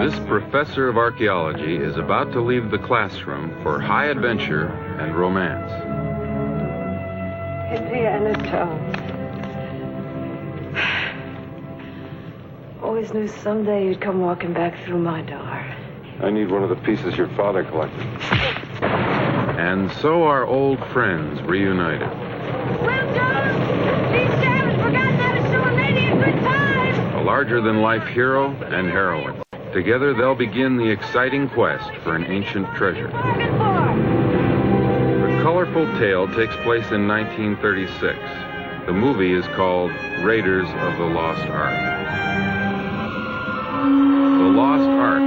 This professor of archaeology is about to leave the classroom for high adventure and romance. Indiana Jones. Always knew someday you'd come walking back through my door. I need one of the pieces your father collected. And so our old friends reunited. Well, Jones, these Germans forgot how to show a lady a good time. A larger-than-life hero and heroine. Together, they'll begin the exciting quest for an ancient treasure. The colorful tale takes place in 1936. The movie is called Raiders of the Lost Ark. The Lost Ark,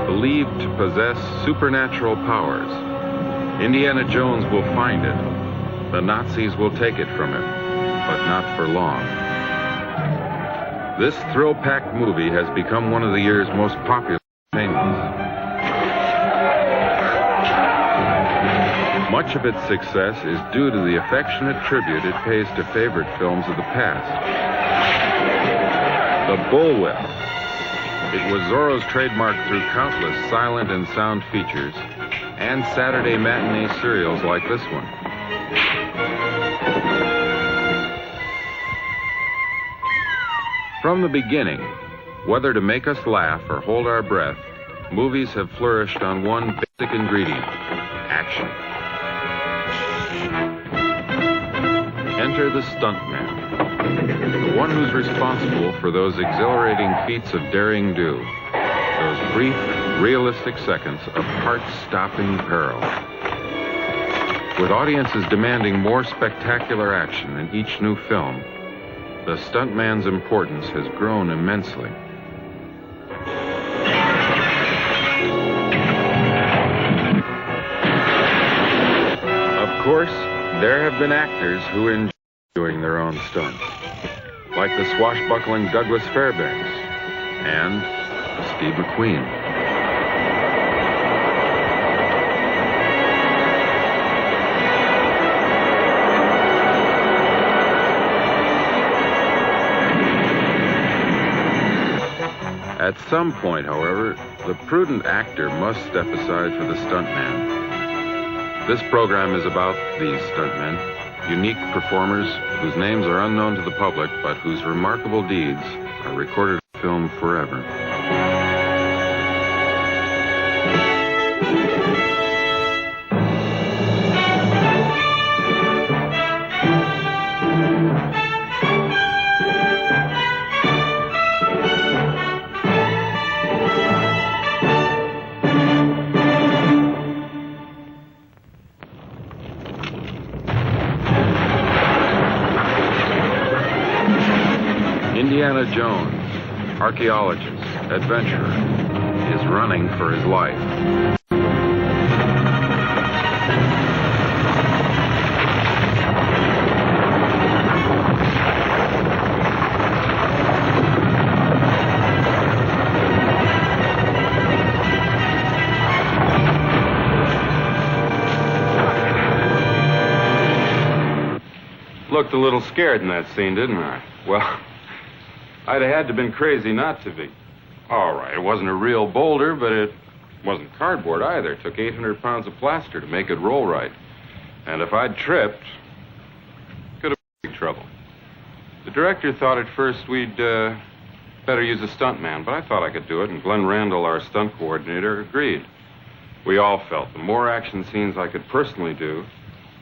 believed to possess supernatural powers. Indiana Jones will find it. The Nazis will take it from him, but not for long. This thrill-packed movie has become one of the year's most popular entertainments. Much of its success is due to the affectionate tribute it pays to favorite films of the past. The Bullwhip. It was Zorro's trademark through countless silent and sound features and Saturday matinee serials like this one. From the beginning, whether to make us laugh or hold our breath, movies have flourished on one basic ingredient: action. Enter the stuntman, the one who's responsible for those exhilarating feats of daring do, those brief, realistic seconds of heart-stopping peril. With audiences demanding more spectacular action in each new film, the stuntman's importance has grown immensely. Of course, there have been actors who enjoy doing their own stunts, like the swashbuckling Douglas Fairbanks and Steve McQueen. At some point, however, the prudent actor must step aside for the stuntman. This program is about these stuntmen, unique performers whose names are unknown to the public, but whose remarkable deeds are recorded in film forever. Indiana Jones, archaeologist, adventurer, is running for his life. Looked a little scared in that scene, didn't I? Well, I'd have had to have been crazy not to be. All right, it wasn't a real boulder, but it wasn't cardboard either. It took 800 pounds of plaster to make it roll right. And if I'd tripped, could have been big trouble. The director thought at first we'd better use a stuntman, but I thought I could do it, and Glenn Randall, our stunt coordinator, agreed. We all felt the more action scenes I could personally do,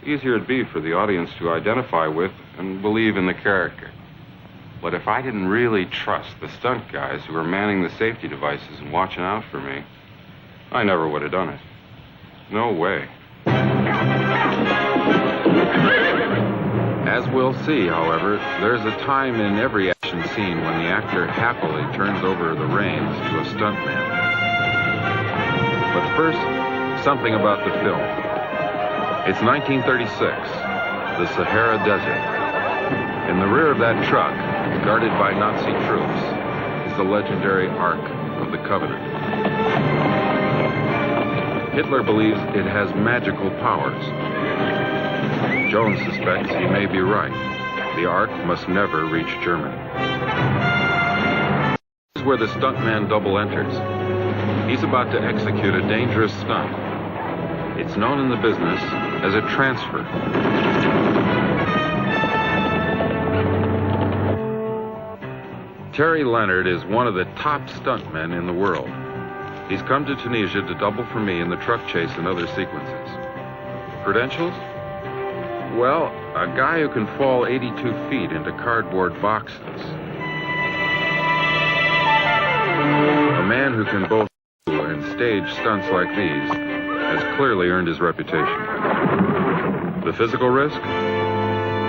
the easier it'd be for the audience to identify with and believe in the character. But if I didn't really trust the stunt guys who were manning the safety devices and watching out for me, I never would have done it. No way. As we'll see, however, there's a time in every action scene when the actor happily turns over the reins to a stuntman. But first, something about the film. It's 1936, the Sahara Desert. In the rear of that truck, guarded by Nazi troops, is the legendary Ark of the Covenant. Hitler believes it has magical powers. Jones suspects he may be right. The Ark must never reach Germany. where the stuntman double enters. He's about to execute a dangerous stunt. It's known in the business as a transfer. Terry Leonard is one of the top stuntmen in the world. He's come to Tunisia to double for me in the truck chase and other sequences. Credentials? Well, a guy who can fall 82 feet into cardboard boxes. A man who can both do and stage stunts like these has clearly earned his reputation. The physical risk?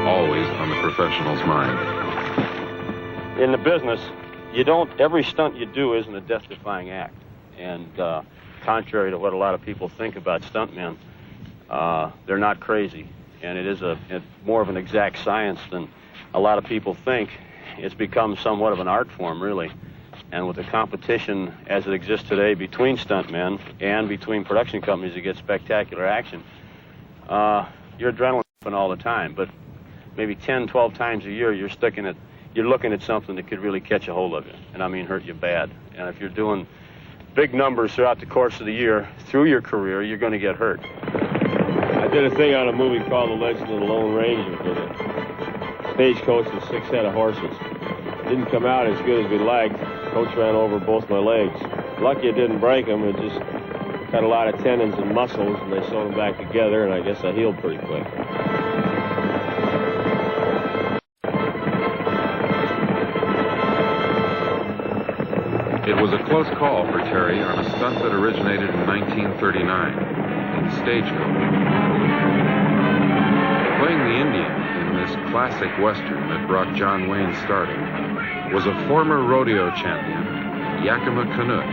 Always on the professional's mind. In the business, every stunt you do isn't a death-defying act. And contrary to what a lot of people think about stuntmen, they're not crazy. And it is more of an exact science than a lot of people think. It's become somewhat of an art form, really. And with the competition as it exists today between stuntmen and between production companies to get spectacular action, your adrenaline pumping all the time. But maybe 10, 12 times a year, you're looking at something that could really catch a hold of you, and I mean hurt you bad. And if you're doing big numbers throughout the course of the year, through your career, you're going to get hurt. I did a thing on a movie called The Legend of the Lone Ranger with a stagecoach and 6 head of horses. Didn't come out as good as we liked. Coach ran over both my legs. Lucky it didn't break them. It just cut a lot of tendons and muscles, and they sewed them back together, and I guess I healed pretty quick. It was a close call for Terry on a stunt that originated in 1939 in Stagecoach. Playing the Indian in this classic Western that brought John Wayne starting was a former rodeo champion, Yakima Canutt.